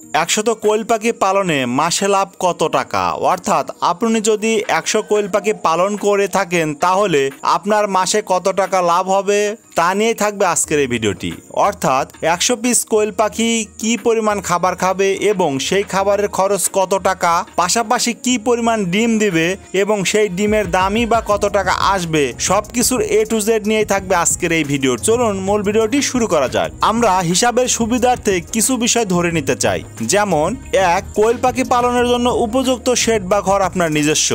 100 কোয়েল পাখি পালনে মাসে লাভ কত টাকা? অর্থাৎ আপনি যদি 100 কোয়েল পাখি পালন করে থাকেন তাহলে আপনার মাসে কত টাকা লাভ হবে তা নিয়েই থাকবে আজকের এই ভিডিওটি। অর্থাৎ 100 পিস কোয়েল পাখি কি পরিমাণ খাবার খাবে এবং সেই খাবারের খরচ কত টাকা, পাশাপাশি কি পরিমাণ ডিম দিবে এবং সেই ডিমের দামই বা কত টাকা আসবে, সবকিছুর A to Z নিয়েই থাকবে আজকের এই ভিডিও। চলুন মূল ভিডিওটি শুরু করা যাক। আমরা হিসাবের সুবিধার্থে কিছু বিষয় ধরে নিতে চাই, যেমন 1. কোয়েল পাখি পালনের জন্য উপযুক্ত শেড বা ঘর আপনার নিজস্ব।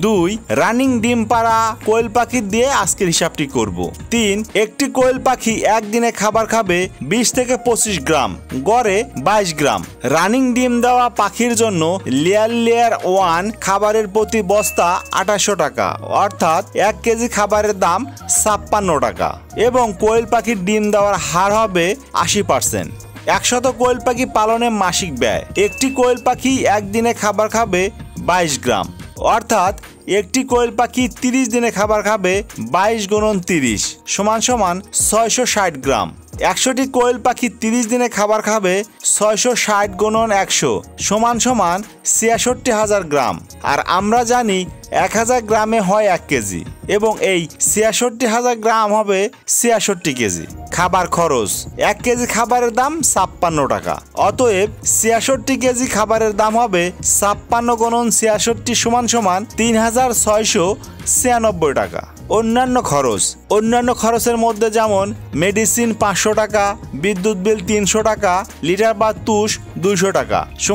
2. রানিং ডিম পাড়া কোয়েল পাখি দিয়ে আজকের হিসাবটি করব। 3. একটি কোয়েল পাখি একদিনে খাবার খাবে 20 থেকে 25 গ্রাম, গড়ে 22 গ্রাম। রানিং ডিম দেওয়া পাখির জন্য লেয়ার 1 খাবারের প্রতি বস্তা 2800 টাকা, অর্থাৎ 1 কেজি খাবারের দাম 56 টাকা এবং কোয়েল পাখির ডিম দেওয়ার হার হবে 80%। 100 কোয়েল পাখি পালনে মাসিক ব্যয়। একটি কোয়েল পাখি একদিনে খাবার খাবে 22 গ্রাম, অর্থাৎ একটি কোয়েল পাখি 30 দিনে খাবার খাবে 22 × 30 = 660 গ্রাম। 100টি কোয়েল পাখি 30 দিনে খাবার খাবে 660 × 100 = 66,000 গ্রাম। আর আমরা জানি 1000 গ্রামে হয় 1 কেজি এবং এই 66,000 গ্রাম হবে 66 কেজি। খাবার খরচ 1 কেজি খাবারের দাম 56 টাকা, অতএব 66 কেজি খাবারের দাম হবে 56 × 66 = 3696 টাকা। অন্যান্য খরচের মধ্যে যেমন মেডিসিন 500 টাকা, বিদ্যুৎ বিল 300 টাকা, লিটার বা তুষ 200 টাকা =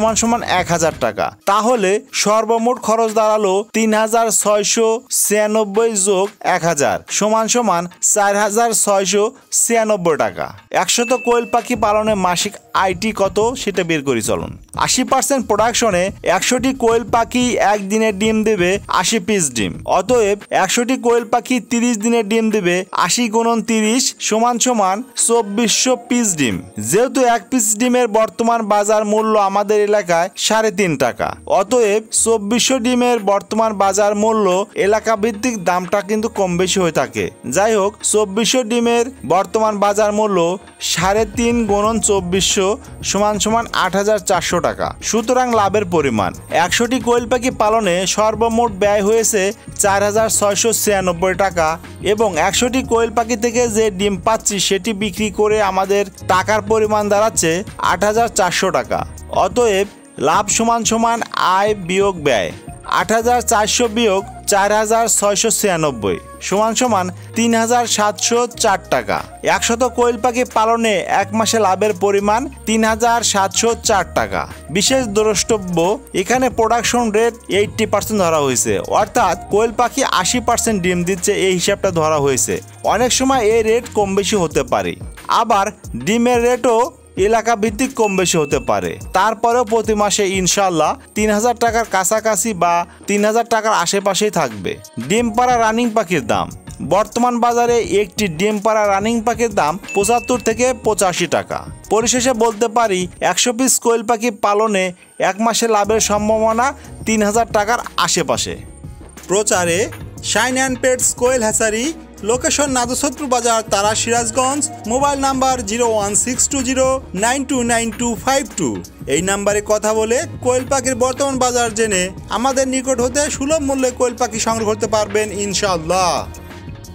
1000 টাকা। তাহলে সর্বমোট খরচ দাঁড়ালো 3696 যোগ 1000 = 4696 টাকা। 100 কোয়েল পাখি পালনে মাসিক আয়টি কত সেটা বের করি চলুন। 80% প্রোডাকশনে 100টি কোয়েল পাখি একদিনে ডিম দেবে 80 পিস ডিম, অতএব 100টি কোয়েল পাখি 30 দিনে ডিম দেবে 80 × 30 = 2400 পিস ডিম। যেহেতু 1 পিস ডিমের বর্তমান বাজার মূল্য আমাদের এলাকায় 3.5 টাকা, অতএব 2400 ডিমের বর্তমান বাজার মূল্য এলাকা ভিত্তিক দামটা কিন্তু কম বেশি হয়ে থাকে। যাই হোক, 2400 ডিমের বর্তমান বাজার মূল্য 3.5 × 2400 = 8400 টাকা। সুতরাং লাভের পরিমাণ 100টি কোয়েল পাখি পালনে সর্বমোট ব্যয় হয়েছে 4696 টাকা এবং 100টি কোয়েল পাখি থেকে যে ডিম পাচ্ছি সেটি বিক্রি করে আমাদের টাকার পরিমাণ দাঁড়াচ্ছে 8400 টাকা। অতএব লাভ = আয় বিয়োগ ব্যয়। 8400 বিয়োগ 4696 = 3704 টাকা। 100 কোয়েল পাখি পালনে 1 মাসে লাভের পরিমাণ 3704 টাকা। বিশেষ দ্রষ্টব্য, এখানে প্রোডাকশন রেট 80% ধরা হয়েছে, অর্থাৎ কোয়েল পাখি 80% ডিম দিচ্ছে এই হিসাবটা ধরা হয়েছে। অনেক সময় এই রেট কম বেশি হতে পারে, আবার ডিমের রেটও এলাকা ভিত্তিক কম বেশি হতে পারে। তারপরেও প্রতি মাসে ইনশাল্লাহ 3000 টাকার কাছাকাছি বা 3000 টাকার আশেপাশেই থাকবে। ডিম পাড়া রানিং পাখির দাম বর্তমান বাজারে একটি ডিম পাড়া রানিং পাখির দাম 75 থেকে 85 টাকা। পরিশেষে বলতে পারি 100 পিস কোয়েল পাখি পালনে 1 মাসে লাভের সম্ভাবনা 3000 টাকার আশেপাশে। প্রচারে shine and pets quail hatchery, location নাদুসতপুর বাজার, তারা, সিরাজগঞ্জ। Mobile number 01620929252। এই নাম্বারে কথা বলে কোয়েল পাখির বর্তমান বাজার জেনে আমাদের নিকট হতে সুলভ মূল্যে কোয়েল পাখি সংগ্রহ করতে পারবেন ইনশাআল্লাহ।